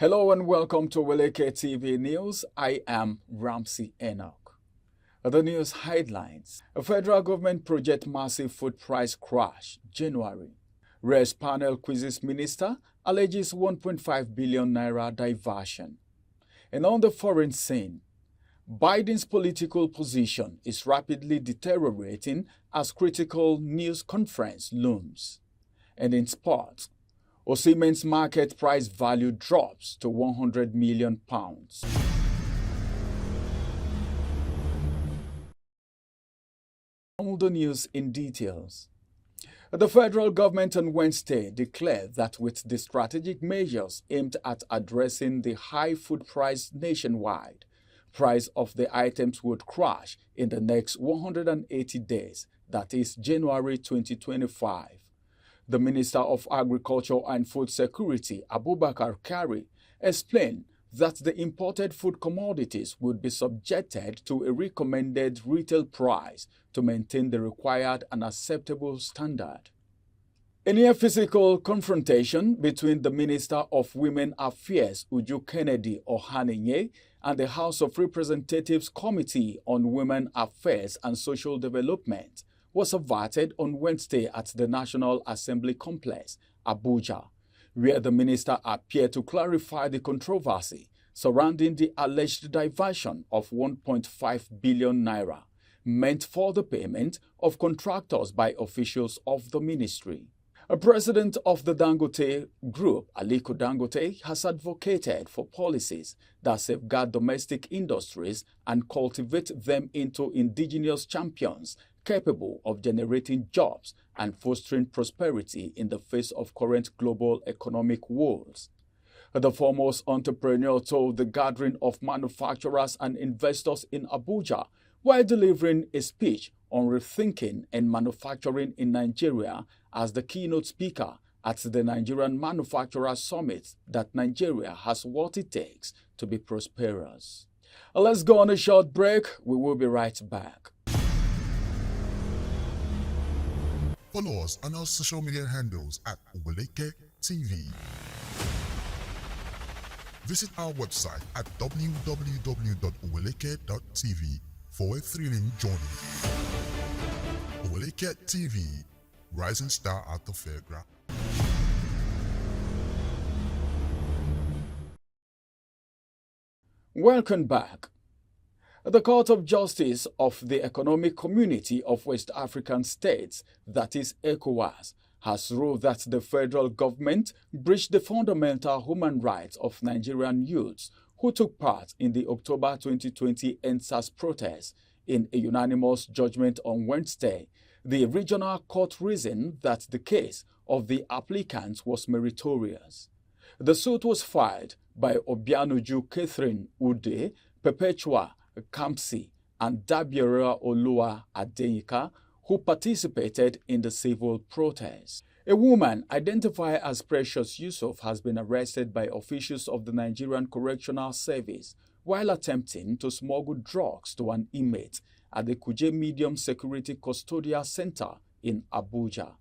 Hello and welcome to Oweleketv News. I am Ramsey Enoch. The news headlines. A federal government project massive food price crash, January. Reps Panel quizzes minister, alleges 1.5 billion naira diversion. And on the foreign scene, Biden's political position is rapidly deteriorating as critical news conference looms. And in sports, Osimhen's market price value drops to £100 million. All the news in details. The federal government on Wednesday declared that with the strategic measures aimed at addressing the high food price nationwide, price of the items would crash in the next 180 days, that is January 2025. The Minister of Agriculture and Food Security, Abubakar Kari, explained that the imported food commodities would be subjected to a recommended retail price to maintain the required and acceptable standard. A near physical confrontation between the Minister of Women Affairs, Uju Kennedy Ohanenye, and the House of Representatives Committee on Women Affairs and Social Development was averted on Wednesday at the National Assembly Complex, Abuja, where the minister appeared to clarify the controversy surrounding the alleged diversion of 1.5 billion naira meant for the payment of contractors by officials of the ministry. A president of the Dangote Group, Aliko Dangote, has advocated for policies that safeguard domestic industries and cultivate them into indigenous champions capable of generating jobs and fostering prosperity in the face of current global economic woes. The foremost entrepreneur told the gathering of manufacturers and investors in Abuja while delivering a speech on rethinking and manufacturing in Nigeria as the keynote speaker at the Nigerian Manufacturers Summit that Nigeria has what it takes to be prosperous. Let's go on a short break. We will be right back. Follow us on our social media handles at Oweleketv. Visit our website at www.oweleket.tv for a thrilling journey. Oweleketv, rising star at the fairground. Welcome back. The Court of Justice of the Economic Community of West African States, that is ECOWAS, has ruled that the federal government breached the fundamental human rights of Nigerian youths who took part in the October 2020 EndSARS protests. In a unanimous judgment on Wednesday, the regional court reasoned that the case of the applicants was meritorious. The suit was filed by Obianuju Catherine Ude, Perpetua Kamsi, and Dabiora Olua Adenika, who participated in the civil protests. A woman identified as Precious Yusuf has been arrested by officials of the Nigerian Correctional Service while attempting to smuggle drugs to an inmate at the Kuje Medium Security Custodial Center in Abuja.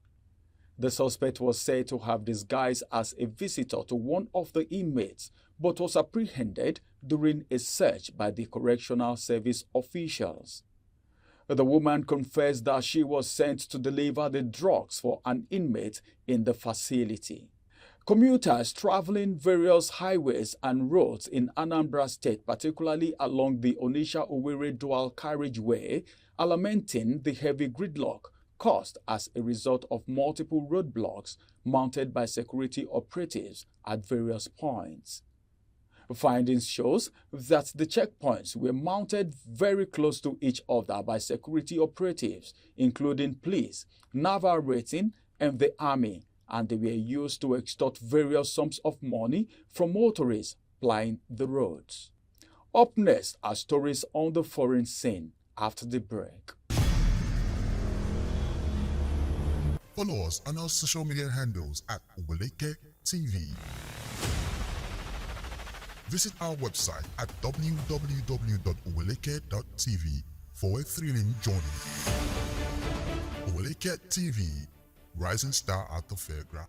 The suspect was said to have disguised as a visitor to one of the inmates, but was apprehended during a search by the Correctional Service officials. The woman confessed that she was sent to deliver the drugs for an inmate in the facility. Commuters traveling various highways and roads in Anambra State, particularly along the Onitsha-Owerri dual carriageway, are lamenting the heavy gridlock caused as a result of multiple roadblocks mounted by security operatives at various points. Findings shows that the checkpoints were mounted very close to each other by security operatives, including police, naval rating, and the army, and they were used to extort various sums of money from motorists plying the roads. Up next are stories on the foreign scene after the break. Follow us on our social media handles at Oweleketv. Visit our website at www.oweleket.tv for a thrilling journey. Oweleketv, rising star at the fairground.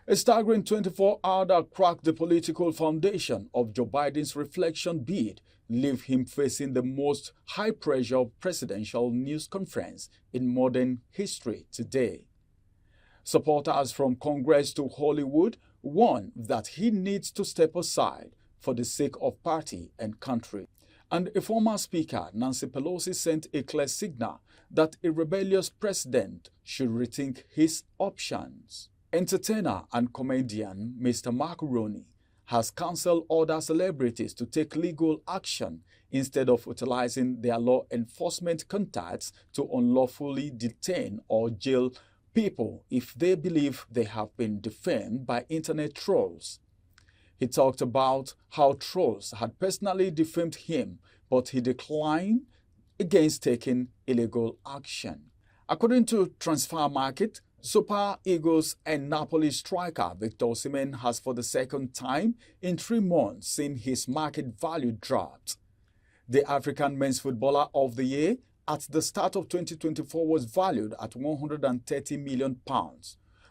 A staggering 24-hour that cracked the political foundation of Joe Biden's reflection bid leave him facing the most high-pressure presidential news conference in modern history today. Supporters from Congress to Hollywood warn that he needs to step aside for the sake of party and country. And a former speaker, Nancy Pelosi, sent a clear signal that a rebellious president should rethink his options. Entertainer and comedian Mr Macaroni has counseled other celebrities to take legal action instead of utilizing their law enforcement contacts to unlawfully detain or jail people if they believe they have been defamed by internet trolls. He talked about how trolls had personally defamed him, but he declined against taking illegal action. According to Transfer Market, Super Eagles and Napoli striker Victor Osimhen has for the second time in 3 months seen his market value dropped. The African Men's Footballer of the Year at the start of 2024 was valued at £130 million,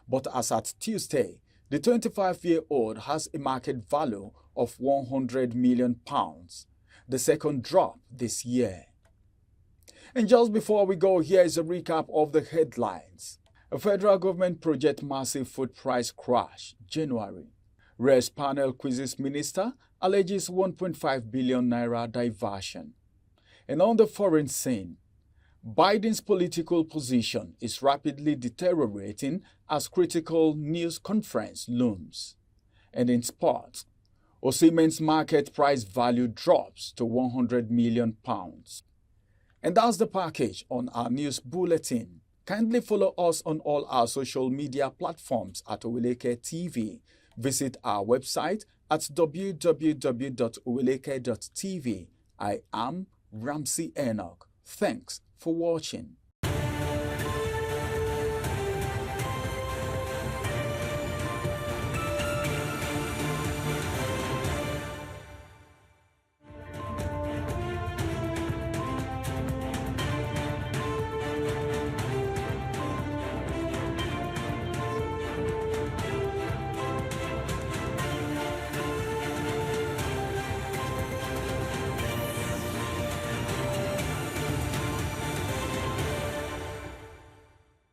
but as at Tuesday, the 25-year-old has a market value of £100 million, the second drop this year. And just before we go, here is a recap of the headlines. A federal government project massive food price crash, January. Reps Panel quizzes minister, alleges 1.5 billion naira diversion. And on the foreign scene, Biden's political position is rapidly deteriorating as critical news conference looms. And in sports, Osimhen's market price value drops to £100 million. And that's the package on our news bulletin. Kindly follow us on all our social media platforms at Oweleketv. Visit our website at www.oweleketv. I am Ramsey Enoch. Thanks for watching.